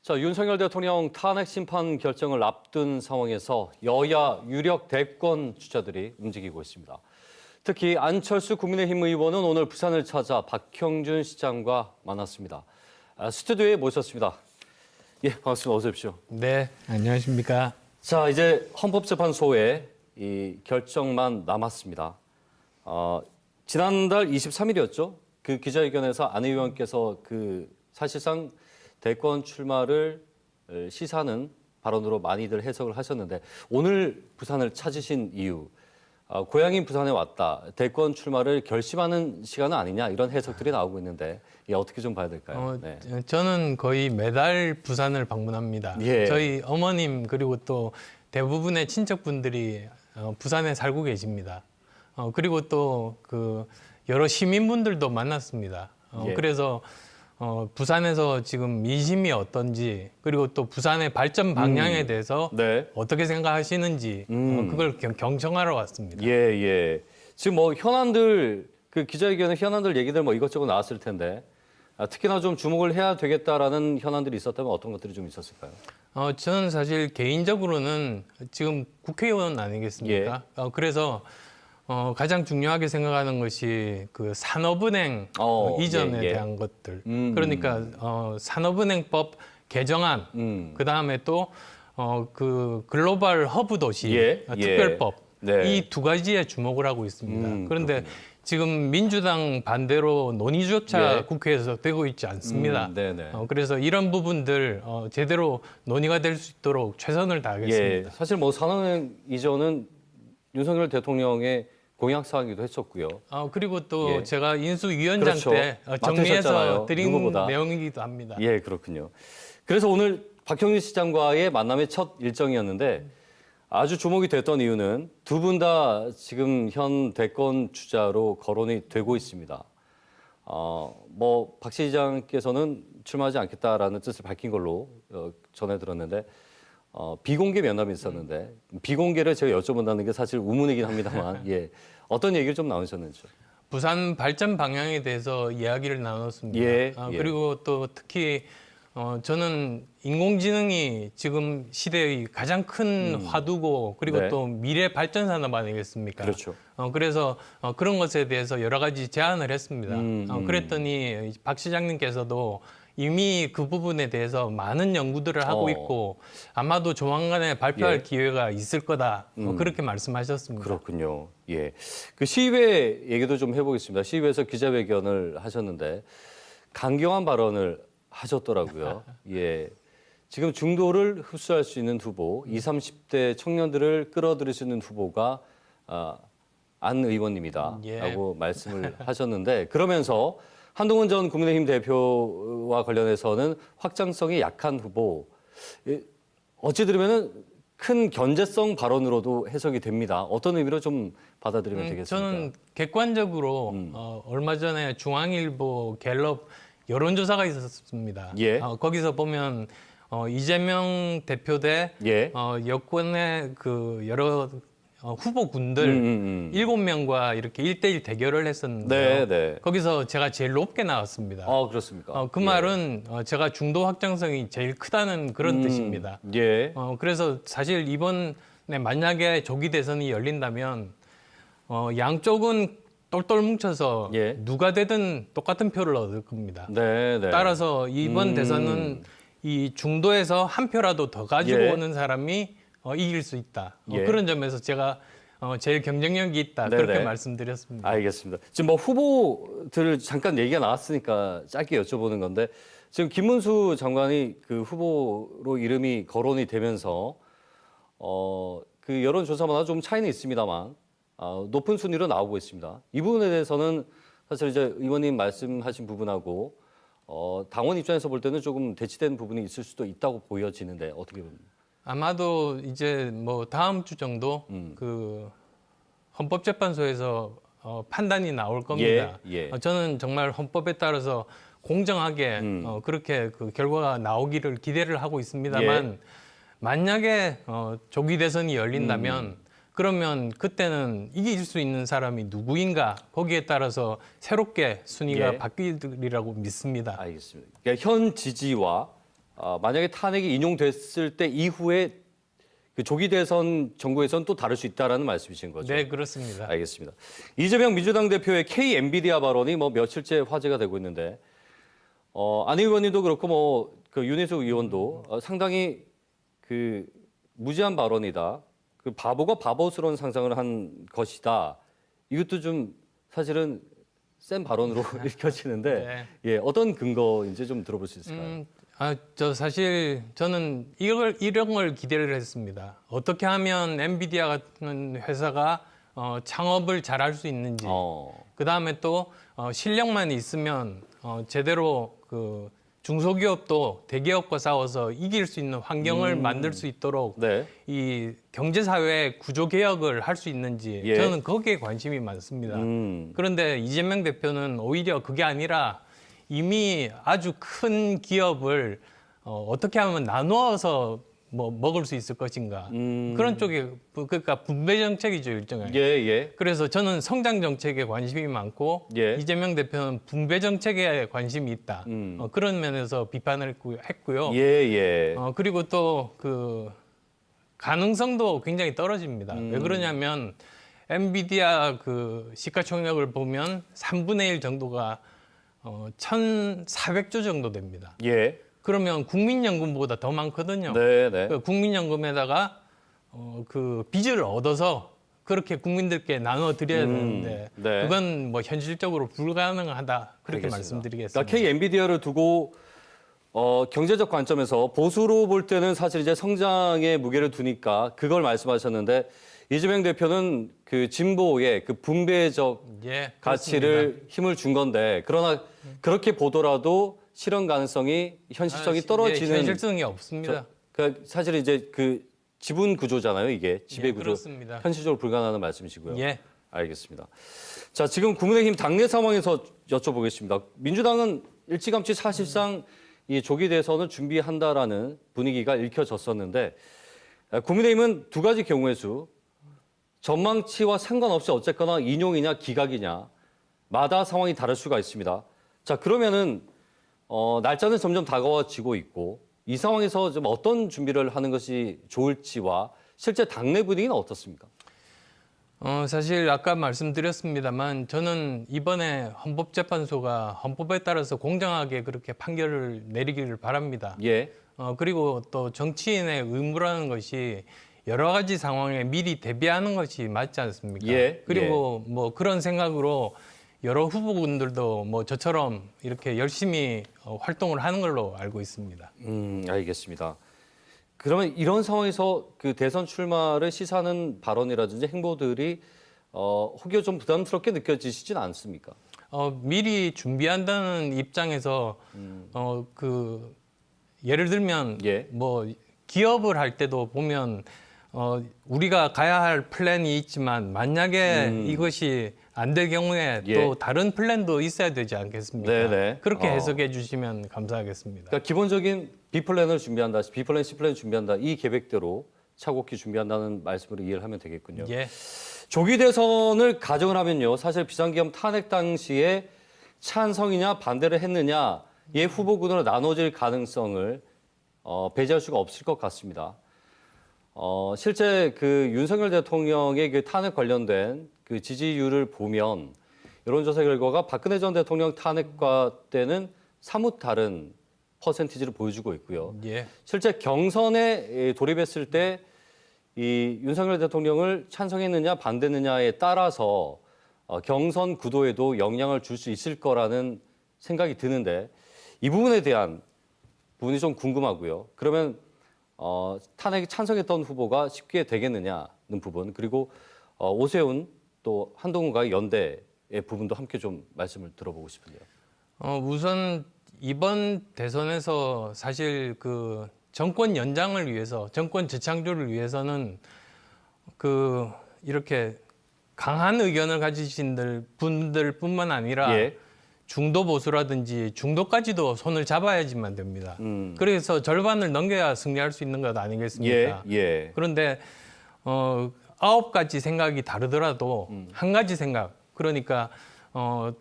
자, 윤석열 대통령 탄핵 심판 결정을 앞둔 상황에서 여야 유력 대권 주자들이 움직이고 있습니다. 특히 안철수 국민의힘 의원은 오늘 부산을 찾아 박형준 시장과 만났습니다. 스튜디오에 모셨습니다. 예, 반갑습니다. 어서 오십시오. 네, 안녕하십니까. 자, 이제 헌법재판소의 이 결정만 남았습니다. 지난달 23일이었죠. 그 기자회견에서 안 의원께서 사실상 대권 출마를 시사하는 발언으로 많이들 해석을 하셨는데 오늘 부산을 찾으신 이유, 고향인 부산에 왔다, 대권 출마를 결심하는 시간은 아니냐 이런 해석들이 나오고 있는데 예, 어떻게 좀 봐야 될까요? 네. 저는 거의 매달 부산을 방문합니다. 예. 저희 어머님 그리고 또 대부분의 친척분들이 부산에 살고 계십니다. 그리고 또 여러 시민분들도 만났습니다. 예. 그래서 부산에서 지금 민심이 어떤지 그리고 또 부산의 발전 방향에 대해서 네. 어떻게 생각하시는지 그걸 경청하러 왔습니다. 예, 예. 지금 뭐 현안들 기자회견에 현안들 얘기들 뭐 이것저것 나왔을 텐데 특히나 좀 주목을 해야 되겠다라는 현안들이 있었다면 어떤 것들이 좀 있었을까요? 저는 사실 개인적으로는 지금 국회의원 아니겠습니까? 그래서 가장 중요하게 생각하는 것이 그 산업은행 이전에 대한 것들. 그러니까 산업은행법 개정안, 그 다음에 또 그 글로벌 허브 도시 특별법 네. 이 두 가지에 주목을 하고 있습니다. 그런데 그렇군요. 지금 민주당 반대로 논의조차 국회에서 되고 있지 않습니다. 네네. 그래서 이런 부분들 제대로 논의가 될 수 있도록 최선을 다하겠습니다. 예, 사실 뭐 산업은행 이전은 윤석열 대통령의 공약 사항이기도 했었고요. 그리고 또 예. 제가 인수위원장 그렇죠. 때 정리해서 맡으셨잖아요. 드린 누구보다. 내용이기도 합니다. 예, 그렇군요. 그래서 오늘 박형준 시장과의 만남의 첫 일정이었는데 아주 주목이 됐던 이유는 두 분 다 지금 현 대권 주자로 거론이 되고 있습니다. 뭐 박 시장께서는 출마하지 않겠다라는 뜻을 밝힌 걸로 전해 들었는데 비공개 면담이 있었는데 비공개를 제가 여쭤본다는 게 사실 우문이긴 합니다만 예, 어떤 얘기를 좀 나누셨는지요? 부산 발전 방향에 대해서 이야기를 나눴습니다. 예, 그리고 또 특히 저는 인공지능이 지금 시대의 가장 큰 화두고 그리고 네. 또 미래 발전 산업 아니겠습니까? 그렇죠. 그래서 그런 것에 대해서 여러 가지 제안을 했습니다. 그랬더니 박 시장님께서도 이미 그 부분에 대해서 많은 연구들을 하고 있고 아마도 조만간에 발표할 예. 기회가 있을 거다. 그렇게 말씀하셨습니다. 그렇군요. 예. 그 시의회 얘기도 좀 해보겠습니다. 시의회에서 기자회견을 하셨는데 강경한 발언을 하셨더라고요. 예. 지금 중도를 흡수할 수 있는 후보, 20, 30대 청년들을 끌어들일 수 있는 후보가 안 의원님이다. 라고 말씀을 하셨는데 그러면서 한동훈 전 국민의힘 대표와 관련해서는 확장성이 약한 후보, 어찌 들으면은 큰 견제성 발언으로도 해석이 됩니다. 어떤 의미로 좀 받아들이면 되겠습니까? 저는 객관적으로 얼마 전에 중앙일보 갤럽 여론조사가 있었습니다. 예. 거기서 보면 이재명 대표 대 여권의 그 여러 후보군들 7명과 이렇게 1대1 대결을 했었는데요. 네. 거기서 제가 제일 높게 나왔습니다. 그렇습니까? 그 말은 제가 중도 확장성이 제일 크다는 그런 뜻입니다. 예. 그래서 사실 이번에 만약에 조기 대선이 열린다면 양쪽은 똘똘 뭉쳐서 누가 되든 똑같은 표를 얻을 겁니다. 네. 따라서 이번 대선은 이 중도에서 한 표라도 더 가지고 오는 사람이 이길 수 있다. 그런 점에서 제가 제일 경쟁력이 있다. 그렇게 말씀드렸습니다. 알겠습니다. 지금 뭐 후보들 잠깐 얘기가 나왔으니까 짧게 여쭤보는 건데 지금 김문수 장관이 그 후보로 이름이 거론이 되면서 그 여론조사마다 좀 차이는 있습니다만 높은 순위로 나오고 있습니다. 이 부분에 대해서는 사실 이제 의원님 말씀하신 부분하고 당원 입장에서 볼 때는 조금 대치된 부분이 있을 수도 있다고 보여지는데 어떻게 봅니까? 아마도 이제 뭐 다음 주 정도 그 헌법재판소에서 판단이 나올 겁니다. 저는 정말 헌법에 따라서 공정하게 그렇게 그 결과가 나오기를 기대를 하고 있습니다만 만약에 조기 대선이 열린다면 그러면 그때는 이길 수 있는 사람이 누구인가 거기에 따라서 새롭게 순위가 바뀌리라고 믿습니다. 알겠습니다. 그러니까 현 지지와 만약에 탄핵이 인용됐을 때 이후에 그 조기 대선 정국에서는 또 다를 수 있다라는 말씀이신 거죠? 네, 그렇습니다. 알겠습니다. 이재명 민주당 대표의 K 엔비디아 발언이 뭐 며칠째 화제가 되고 있는데 안 의원님도 그렇고 뭐 그 윤희숙 의원도 상당히 그 무지한 발언이다. 그 바보가 바보스러운 상상을 한 것이다. 이것도 좀 사실은 센 발언으로 읽혀지는데 예, 어떤 근거인지 좀 들어볼 수 있을까요? 사실 저는 이런 걸 기대를 했습니다. 어떻게 하면 엔비디아 같은 회사가 창업을 잘할 수 있는지, 그 다음에 또 실력만 있으면 제대로 그 중소기업도 대기업과 싸워서 이길 수 있는 환경을 만들 수 있도록 네. 이 경제사회 구조 개혁을 할 수 있는지 예. 저는 거기에 관심이 많습니다. 그런데 이재명 대표는 오히려 그게 아니라 이미 아주 큰 기업을 어떻게 하면 나누어서 뭐 먹을 수 있을 것인가 그런 쪽에 그러니까 분배 정책이죠 일종의. 예, 예. 그래서 저는 성장 정책에 관심이 많고 예. 이재명 대표는 분배 정책에 관심이 있다. 그런 면에서 비판을 했고요. 예, 예. 그리고 또 그 가능성도 굉장히 떨어집니다. 왜 그러냐면 엔비디아 그 시가총액을 보면 3분의 1 정도가 1,400조 정도 됩니다. 예. 그러면 국민연금보다 더 많거든요. 네, 네. 그 국민연금에다가 그 빚을 얻어서 그렇게 국민들께 나눠 드려야 되는데 네. 그건 뭐 현실적으로 불가능하다 그렇게 알겠습니다. 말씀드리겠습니다. 그러니까 K 엔비디아를 두고 경제적 관점에서 보수로 볼 때는 사실 이제 성장에 무게를 두니까 그걸 말씀하셨는데 이재명 대표는 그 진보의 그 분배적 예, 가치를 힘을 준 건데 그러나 그렇게 보더라도 실현 가능성이 현실성이 떨어지는 현실성이 없습니다. 그 사실 이제 그 지분 구조잖아요, 이게 지배 예, 구조. 그렇습니다. 현실적으로 불가능하다는 말씀이시고요. 예. 알겠습니다. 자, 지금 국민의힘 당내 상황에서 여쭤보겠습니다. 민주당은 일찌감치 사실상 이 조기 대선을 준비한다라는 분위기가 읽혀졌었는데 국민의힘은 두 가지 경우의 수 전망치와 상관없이 어쨌거나 인용이냐 기각이냐 마다 상황이 다를 수가 있습니다. 자, 그러면은 날짜는 점점 다가와지고 있고 이 상황에서 좀 어떤 준비를 하는 것이 좋을지와 실제 당내 분위기는 어떻습니까? 사실 아까 말씀드렸습니다만 저는 이번에 헌법재판소가 헌법에 따라서 공정하게 그렇게 판결을 내리기를 바랍니다. 예. 그리고 또 정치인의 의무라는 것이 여러 가지 상황에 미리 대비하는 것이 맞지 않습니까? 예, 그리고 뭐 그런 생각으로 여러 후보군들도 뭐 저처럼 이렇게 열심히 활동을 하는 걸로 알고 있습니다. 알겠습니다. 그러면 이런 상황에서 그 대선 출마를 시사하는 발언이라든지 행보들이 혹여 좀 부담스럽게 느껴지시진 않습니까? 미리 준비한다는 입장에서 그 예를 들면 예. 뭐 기업을 할 때도 보면 우리가 가야 할 플랜이 있지만 만약에 이것이 안 될 경우에 예. 또 다른 플랜도 있어야 되지 않겠습니까? 네네. 그렇게 해석해 주시면 감사하겠습니다. 그러니까 기본적인 B 플랜을 준비한다, B 플랜, C 플랜 준비한다 이 계획대로 차곡히 준비한다는 말씀으로 이해를 하면 되겠군요. 예. 조기 대선을 가정을 하면요, 사실 비상계엄 탄핵 당시에 찬성이냐 반대를 했느냐의 후보군으로 나눠질 가능성을 배제할 수가 없을 것 같습니다. 실제 그 윤석열 대통령의 그 탄핵 관련된 그 지지율을 보면 여론조사 결과가 박근혜 전 대통령 탄핵과 때는 사뭇 다른 퍼센티지를 보여주고 있고요. 예. 실제 경선에 돌입했을 때 이 윤석열 대통령을 찬성했느냐 반대했느냐에 따라서 경선 구도에도 영향을 줄 수 있을 거라는 생각이 드는데 이 부분에 대한 부분이 좀 궁금하고요. 그러면 탄핵에 찬성했던 후보가 쉽게 되겠느냐는 부분, 그리고 오세훈 또 한동훈과의 연대의 부분도 함께 좀 말씀을 들어보고 싶은데요. 우선 이번 대선에서 사실 그 정권 연장을 위해서, 정권 재창조를 위해서는 그 이렇게 강한 의견을 가지신 분들뿐만 아니라 예. 중도 보수라든지 중도까지도 손을 잡아야지만 됩니다. 그래서 절반을 넘겨야 승리할 수 있는 것 아니겠습니까? 예, 예. 그런데 9가지 생각이 다르더라도 한 가지 생각, 그러니까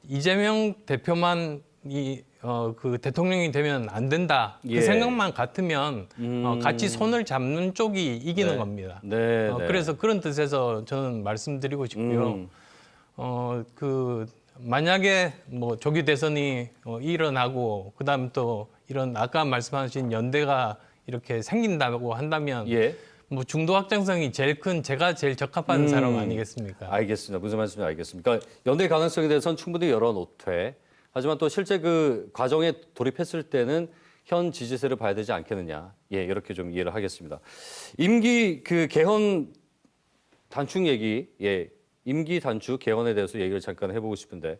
이재명 대표만 그 대통령이 되면 안 된다. 예. 그 생각만 같으면 같이 손을 잡는 쪽이 이기는 네. 겁니다. 네, 네. 그래서 그런 뜻에서 저는 말씀드리고 싶고요. 그 만약에 뭐 조기 대선이 일어나고 그다음 또 이런 아까 말씀하신 연대가 이렇게 생긴다고 한다면 예. 뭐 중도 확장성이 제일 큰 제가 제일 적합한 사람 아니겠습니까? 알겠습니다. 무슨 말씀인지 알겠습니다. 그러니까 연대 가능성에 대해서는 충분히 열어놓되 하지만 또 실제 그 과정에 돌입했을 때는 현 지지세를 봐야 되지 않겠느냐. 예, 이렇게 좀 이해를 하겠습니다. 임기 그 개헌 단축 얘기, 예, 임기 단축 개헌에 대해서 얘기를 잠깐 해보고 싶은데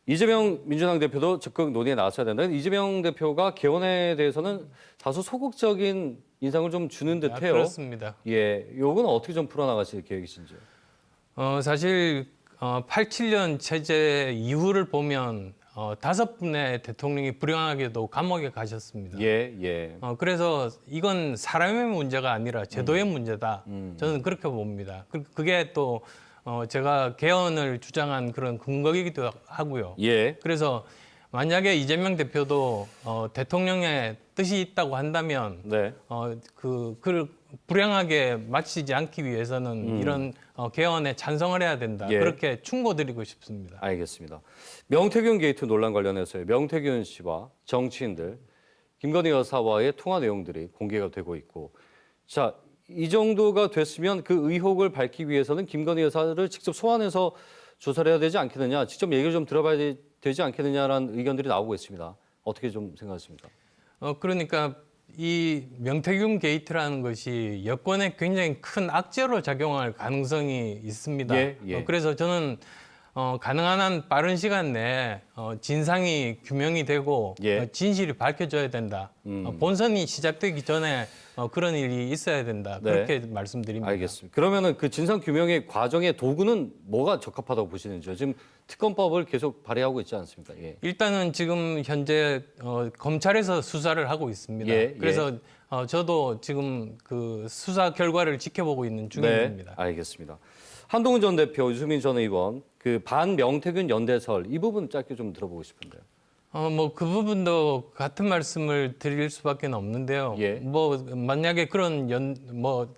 이재명 민주당 대표도 적극 논의에 나서야 된다. 이재명 대표가 개헌에 대해서는 다소 소극적인 인상을 좀 주는 듯해요. 그렇습니다. 예, 요건 어떻게 좀 풀어나가실 계획이신지요? 사실 87년 체제 이후를 보면 5분의 대통령이 불행하게도 감옥에 가셨습니다. 예, 예. 그래서 이건 사람의 문제가 아니라 제도의 문제다. 저는 그렇게 봅니다. 그게 또 제가 개헌을 주장한 그런 근거이기도 하고요. 예. 그래서 만약에 이재명 대표도 대통령의 뜻이 있다고 한다면 네. 그를 불행하게 마치지 않기 위해서는 이런 개헌에 찬성을 해야 된다. 예. 그렇게 충고드리고 싶습니다. 알겠습니다. 명태균 게이트 논란 관련해서요. 명태균 씨와 정치인들, 김건희 여사와의 통화 내용들이 공개가 되고 있고, 자, 이 정도가 됐으면 그 의혹을 밝히기 위해서는 김건희 여사를 직접 소환해서 조사를 해야 되지 않겠느냐, 직접 얘기를 좀 들어봐야 되지 않겠느냐라는 의견들이 나오고 있습니다. 어떻게 좀 생각하십니까? 그러니까 이 명태균 게이트라는 것이 여권에 굉장히 큰 악재로 작용할 가능성이 있습니다. 예, 예. 그래서 저는 가능한 한 빠른 시간 내에 진상이 규명이 되고 예. 진실이 밝혀져야 된다. 본선이 시작되기 전에 그런 일이 있어야 된다. 네. 그렇게 말씀드립니다. 알겠습니다. 그러면은 그 진상 규명의 과정의 도구는 뭐가 적합하다고 보시는지요? 지금 특검법을 계속 발의하고 있지 않습니까? 예. 일단은 지금 현재 검찰에서 수사를 하고 있습니다. 예, 그래서 저도 지금 그 수사 결과를 지켜보고 있는 중입니다. 네, 알겠습니다. 한동훈 전 대표, 유승민 전 의원, 그 반명태균 연대설 이 부분 짧게 좀 들어보고 싶은데요. 뭐 그 부분도 같은 말씀을 드릴 수밖에 없는데요. 예. 뭐 만약에 그런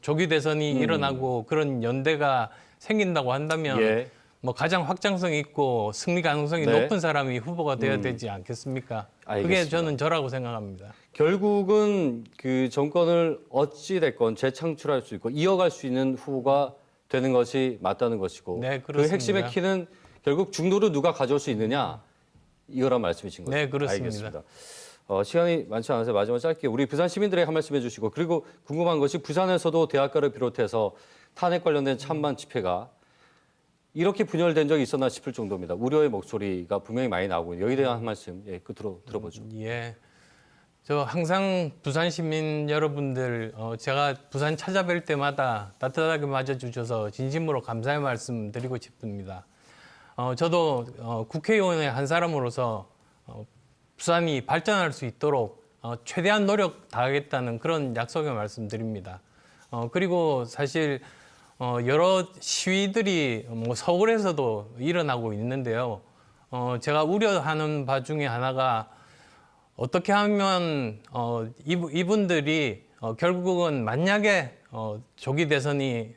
조기 대선이 일어나고 그런 연대가 생긴다고 한다면 예. 뭐 가장 확장성 있고 승리 가능성이 네. 높은 사람이 후보가 돼야 되지 않겠습니까? 알겠습니다. 그게 저는 저라고 생각합니다. 결국은 그 정권을 어찌 됐건 재창출할 수 있고 이어갈 수 있는 후보가 되는 것이 맞다는 것이고 네, 그 그렇습니다. 핵심의 키는 결국 중도를 누가 가져올 수 있느냐 이거란 말씀이신 거죠? 네, 그렇습니다. 알겠습니다. 시간이 많지 않아서 마지막 짧게 우리 부산 시민들에게 한 말씀 해주시고 그리고 궁금한 것이 부산에서도 대학가를 비롯해서 탄핵 관련된 찬반 집회가 이렇게 분열된 적이 있었나 싶을 정도입니다. 우려의 목소리가 분명히 많이 나오고 여기에 대한 한 말씀 끝으로 들어보죠. 예. 저 항상 부산 시민 여러분들 제가 부산 찾아뵐 때마다 따뜻하게 맞아주셔서 진심으로 감사의 말씀 드리고 싶습니다. 저도 국회의원의 한 사람으로서 부산이 발전할 수 있도록 최대한 노력 다하겠다는 그런 약속의 말씀드립니다. 그리고 사실 여러 시위들이 뭐 서울에서도 일어나고 있는데요. 제가 우려하는 바 중에 하나가 어떻게 하면 이분들이 결국은 만약에 조기 대선이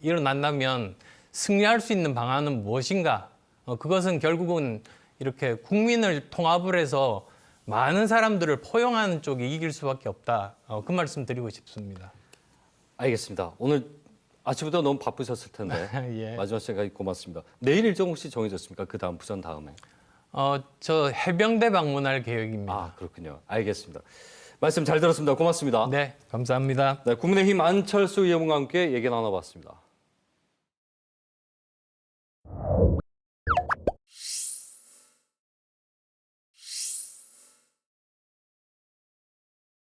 일어난다면 승리할 수 있는 방안은 무엇인가? 그것은 결국은 이렇게 국민을 통합을 해서 많은 사람들을 포용하는 쪽이 이길 수밖에 없다. 그 말씀 드리고 싶습니다. 알겠습니다. 오늘 아침부터 너무 바쁘셨을 텐데 예. 마지막 시간까지 고맙습니다. 내일 일정 혹시 정해졌습니까? 그 다음 부산 다음에. 저 해병대 방문할 계획입니다. 아 그렇군요. 알겠습니다. 말씀 잘 들었습니다. 고맙습니다. 네, 감사합니다. 네, 국민의힘 안철수 의원과 함께 얘기 나눠봤습니다.